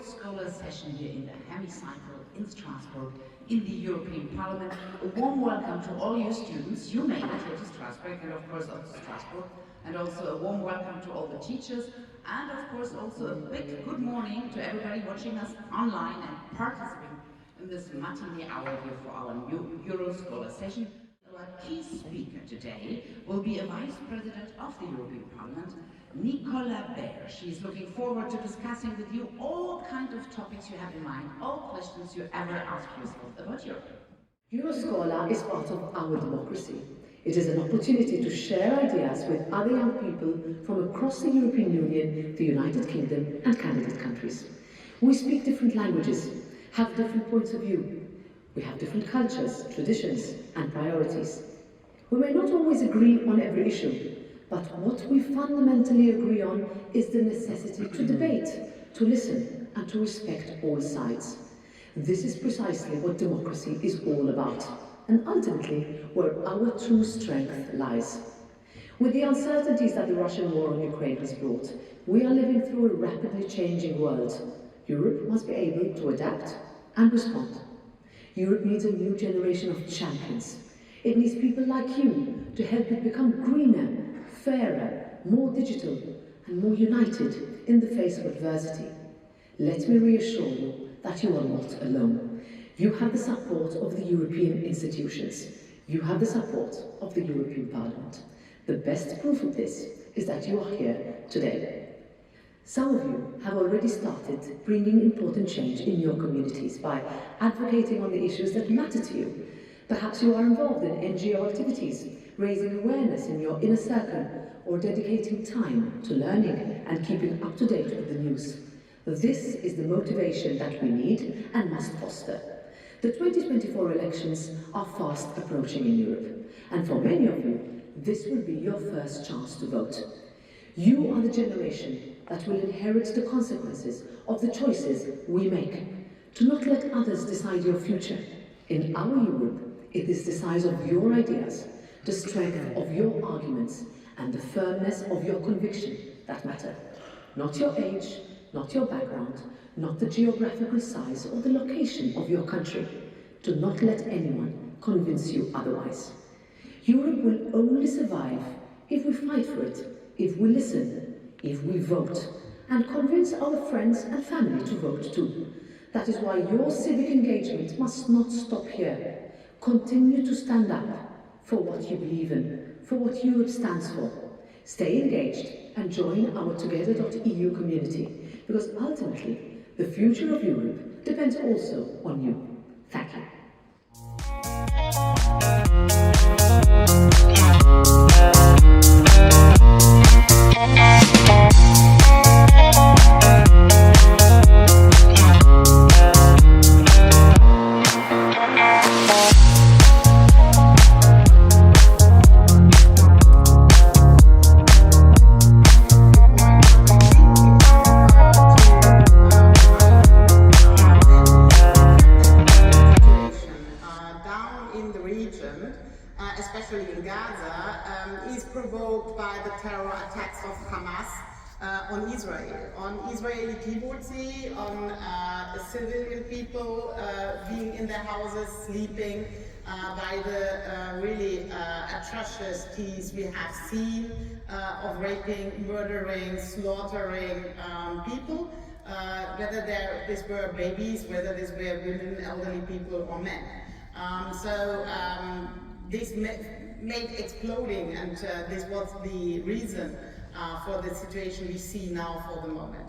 Scholar session here in the hemicycle in Strasbourg in the European Parliament. A warm welcome to all you students. You made it here to Strasbourg and of course also Strasbourg. And also a warm welcome to all the teachers. And of course also a big good morning to everybody watching us online and participating in this matinee hour here for our new Euro Scholar session. Our key speaker today will be a Vice President of the European Parliament, Nicola Baer. She's looking forward to discussing with you all kinds of topics you have in mind, all questions you ever ask yourself about Europe. Euroscholar is part of our democracy. It is an opportunity to share ideas with other young people from across the European Union, the United Kingdom and candidate countries. We speak different languages, have different points of view. We have different cultures, traditions and priorities. We may not always agree on every issue, but what we fundamentally agree on is the necessity to debate, to listen and to respect all sides. This is precisely what democracy is all about, and ultimately where our true strength lies. With the uncertainties that the Russian war on Ukraine has brought, we are living through a rapidly changing world. Europe must be able to adapt and respond. Europe needs a new generation of champions. It needs people like you to help it become greener, fairer, more digital and more united in the face of adversity. Let me reassure you that you are not alone. You have the support of the European institutions. You have the support of the European Parliament. The best proof of this is that you are here today. Some of you have already started bringing important change in your communities by advocating on the issues that matter to you. Perhaps you are involved in NGO activities, raising awareness in your inner circle, or dedicating time to learning and keeping up to date with the news. This is the motivation that we need and must foster. The 2024 elections are fast approaching in Europe, and for many of you, this will be your first chance to vote. You are the generation that will inherit the consequences of the choices we make. To not let others decide your future. In our Europe, it is the size of your ideas, the strength of your arguments, and the firmness of your conviction that matter. Not your age, not your background, not the geographical size or the location of your country. Do not let anyone convince you otherwise. Europe will only survive if we fight for it, if we listen, if we vote, and convince our friends and family to vote too. That is why your civic engagement must not stop here. Continue to stand up for what you believe in, for what Europe stands for. Stay engaged and join our Together.eu community, because ultimately, the future of Europe depends also on you. Thank you. Especially in Gaza, is provoked by the terror attacks of Hamas on Israel, on Israeli kibbutzim, on civilian people being in their houses, sleeping, by the really atrocities we have seen of raping, murdering, slaughtering people, whether these were babies, whether these were women, elderly people, or men. This made exploding, and this was the reason for the situation we see now for the moment.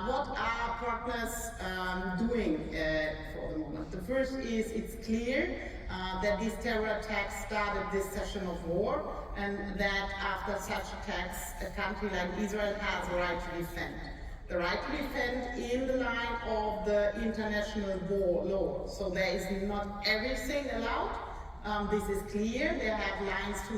What are partners doing for the moment? The first is it's clear that these terror attacks started this session of war, and that after such attacks, a country like Israel has a right to defend. The right to defend in the line of the international law. So there is not everything allowed. This is clear. They have lines to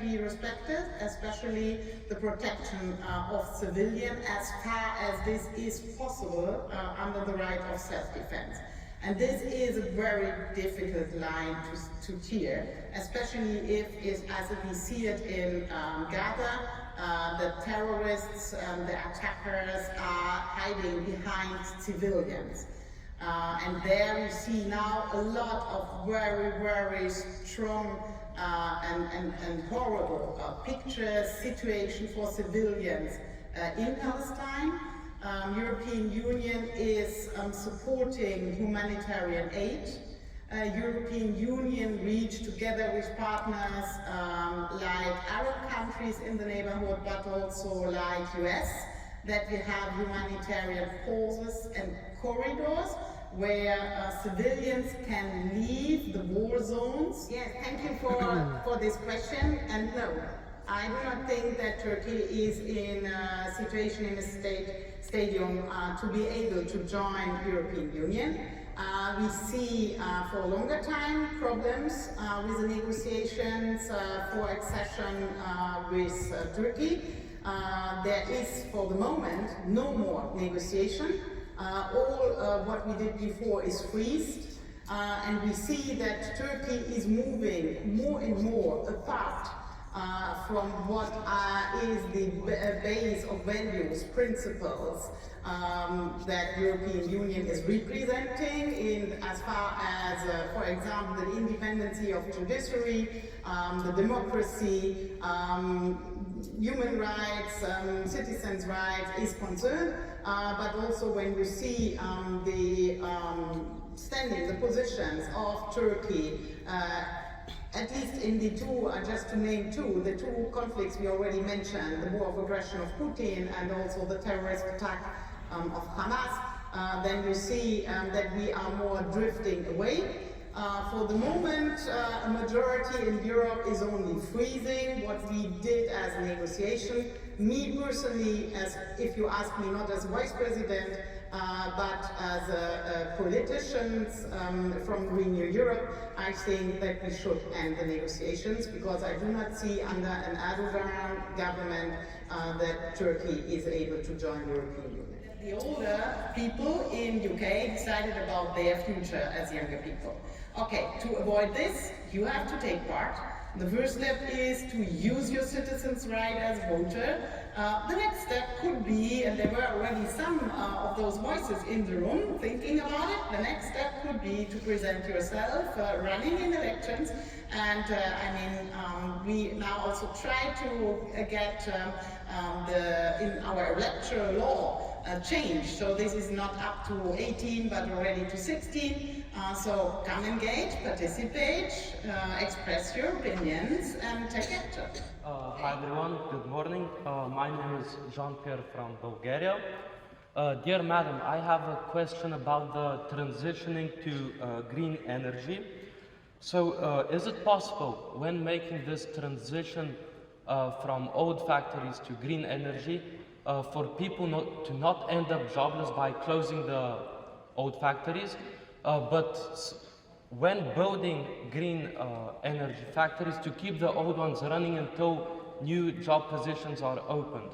be respected, especially the protection of civilians as far as this is possible under the right of self-defense. And this is a very difficult line to tear, especially if, as we see it in Gaza, the terrorists, the attackers are hiding behind civilians. And there we see now a lot of very, very strong and horrible pictures, situation for civilians in Palestine. European Union is supporting humanitarian aid. European Union reached together with partners like Arab countries in the neighborhood, but also like US, that we have humanitarian pauses and corridors where civilians can leave the war zones. Yes, thank you for this question. And no, I do not think that Turkey is in a situation, in a stadium to be able to join European Union. We see for a longer time problems with the negotiations for accession with Turkey. There is, for the moment, no more negotiation. All what we did before is freezed, and we see that Turkey is moving more and more apart from what is the base of values, principles that European Union is representing in as far as, for example, the independency of judiciary, the democracy, human rights, citizens' rights is concerned, but also when you see the standing, the positions of Turkey, at least in the two, just to name two, the two conflicts we already mentioned, the war of aggression of Putin and also the terrorist attack of Hamas, then you see that we are more drifting away. For the moment, a majority in Europe is only freezing what we did as a negotiation. Me personally, as if you ask me, not as vice president, but as politicians from Renew Europe, I think that we should end the negotiations because I do not see under an Erdogan government that Turkey is able to join the European Union. The older people in UK decided about their future as younger people. Okay, to avoid this, you have to take part. The first step is to use your citizens' right as a voter. The next step could be, and there were already some of those voices in the room thinking about it, the next step could be to present yourself running in elections. And we now also try to get in our electoral law change. So this is not up to 18 but already to 16. So come engage, participate, express your opinions and take action. Hi everyone, good morning. My name is Jean-Pierre from Bulgaria. Dear Madam, I have a question about the transitioning to green energy. So is it possible when making this transition from old factories to green energy for people to not end up jobless by closing the old factories, but when building green energy factories to keep the old ones running until new job positions are opened?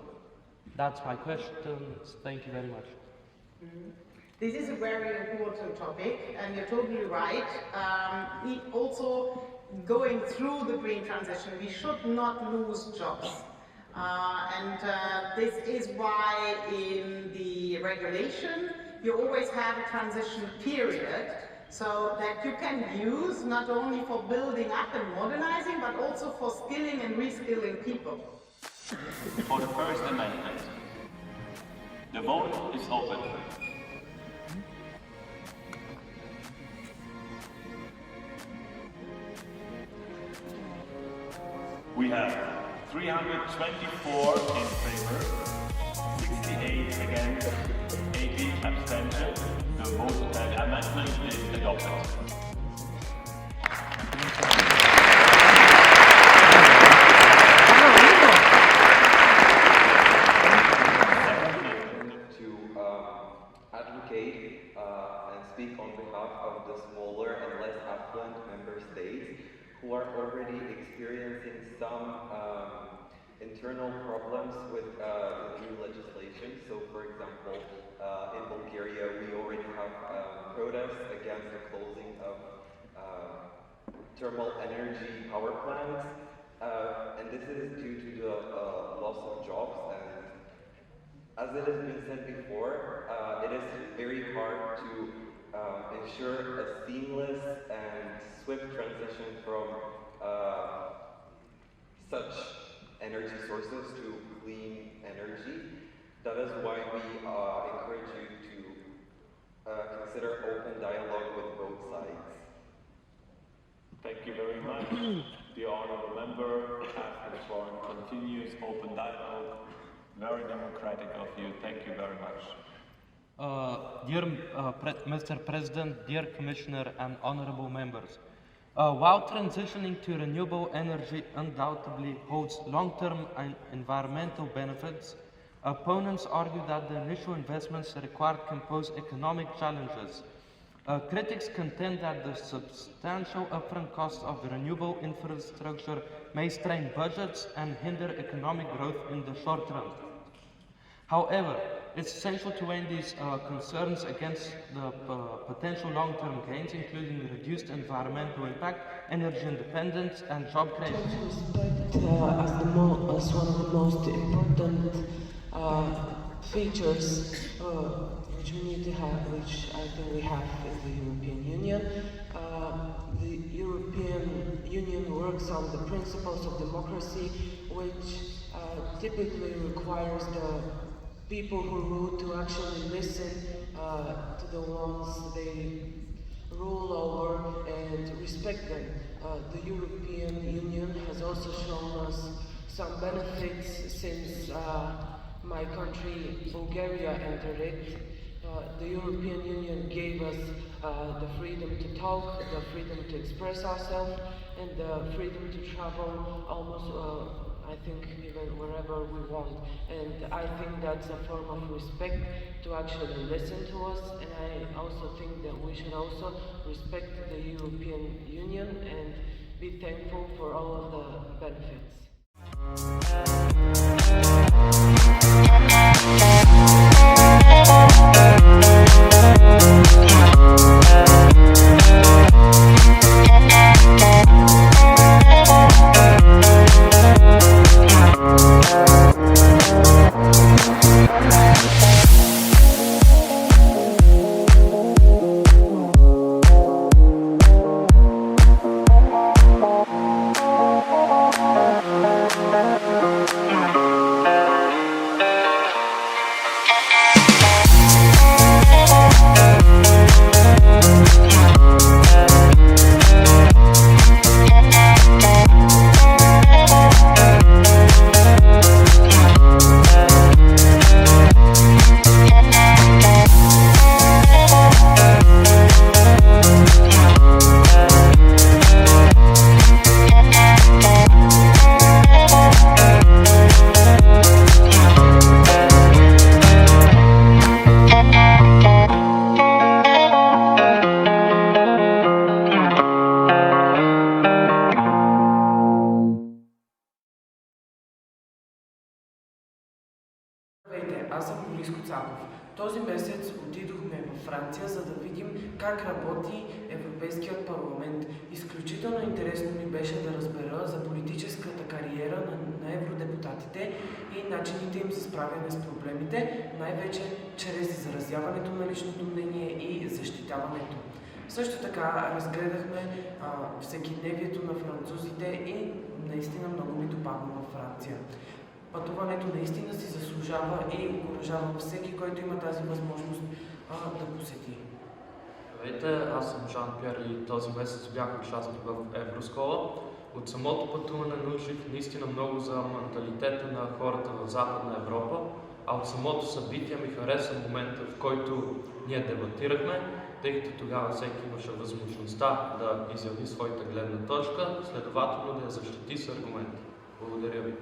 That's my question. Thank you very much. This is a very important topic, and you're totally right. We also, going through the green transition, we should not lose jobs. This is why in the regulation you always have a transition period, so that you can use not only for building up and modernizing, but also for skilling and reskilling people. For the first amendment, the vote is open. We have 324 in favor, 68 against, 80 abstention. The amendment is adopted. Advocate and speak on behalf of the smaller and less affluent member states who are already experiencing some internal problems with the new legislation. So, for example, in Bulgaria, we already have protests against the closing of thermal energy power plants. and this is due to the loss of jobs. And as it has been said before, it is very hard to ensure a seamless and swift transition from such energy sources to clean energy. That is why we encourage you to consider open dialogue with both sides. Thank you very much. The honorable member has the floor and continues open dialogue. Very democratic of you. Thank you very much. Mr. President, dear Commissioner and honorable members, while transitioning to renewable energy undoubtedly holds long-term and environmental benefits, opponents argue that the initial investments required can pose economic challenges. Critics contend that the substantial upfront costs of the renewable infrastructure may strain budgets and hinder economic growth in the short run. However, it's essential to weigh these concerns against the potential long-term gains, including reduced environmental impact, energy independence, and job creation. Respect as one of the most important features which we need to have, which I think we have in the European Union. The European Union works on the principles of democracy, which typically requires the people who rule to actually listen to the ones they rule over and respect them. The European Union has also shown us some benefits since my country, Bulgaria, entered it. The European Union gave us the freedom to talk, the freedom to express ourselves, and the freedom to travel almost I think even wherever we want. And I think that's a form of respect to actually listen to us, and I also think that we should also respect the European Union and be thankful for all of the benefits. Аз съм Бориско Цаков. Този месец отидохме във Франция, за да видим как работи Европейският парламент. Изключително интересно ми беше да разбера за политическата кариера на евродепутатите и начините им за справяне с проблемите, най-вече чрез изразяването на личното мнение и защитаването. Също така разгледахме всекидневието на французите и наистина много ми допадна във Франция. Пътуването наистина си заслужава и окуражава всеки, който има тази възможност да посети. Здравейте, аз съм Жан-Пьер и този месец бях участник в Евроскола. От самото пътуване научих наистина много за менталитета на хората в Западна Европа, а от самото събитие ми хареса момента, в който ние дебатирахме, тъй като тогава всеки имаше възможността да изяви своята гледна точка, следователно да я защити с аргументи. Благодаря ви.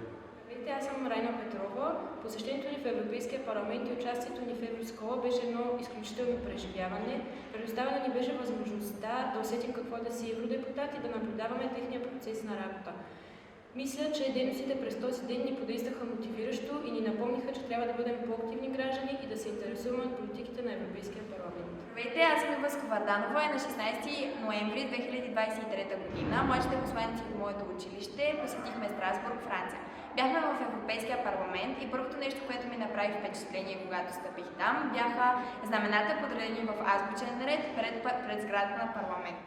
Аз съм Райна Петрова. Посещението ни в Европейския парламент и участието ни в Евроскола беше едно изключително преживяване. Предоставена ни беше възможността да усетим какво е да си евродепутат и да наблюдаваме техния процес на работа. Мисля, че дейностите през този ден ни подействаха мотивиращо и ни напомниха, че трябва да бъдем по-активни граждани и да се интересуваме от политиките на Европейския парламент. Здравейте, аз съм Ива Сковарданова и на 16 ноември 2023 година младшите посланици от моето училище посетихме Страсбург, Франция. Бяхме в Европейския парламент и първото нещо, което ми направи впечатление, когато стъпих там, бяха знамената, подредени в азбучен ред пред сградата на парламент.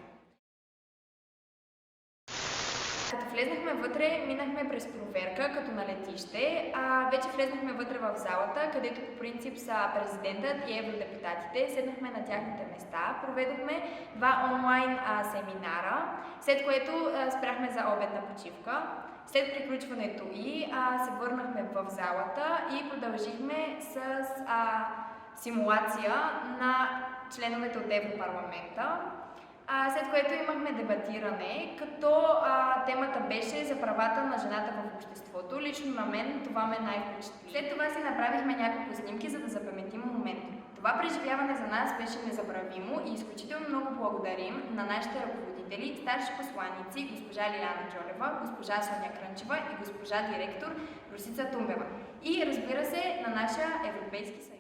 Като влезнахме вътре, минахме през проверка, като на летище. Вече влезнахме вътре в залата, където по принцип са президентът и евродепутатите. Седнахме на тяхните места, проведохме 2 онлайн семинара, след което спряхме за обедна почивка. След приключването й се върнахме в залата и продължихме с симулация на членовете от Европарламента. След което имахме дебатиране, като темата беше за правата на жената в обществото. Лично на мен това ме най-впечатли. След това си направихме няколко снимки, за да запаметим момента. Това преживяване за нас беше незабравимо и изключително много благодарим на нашите ръководители, старши посланици, госпожа Лиляна Джолева, госпожа Соня Крънчева и госпожа директор Русица Тумбева. И разбира се, на нашия Европейски съюз.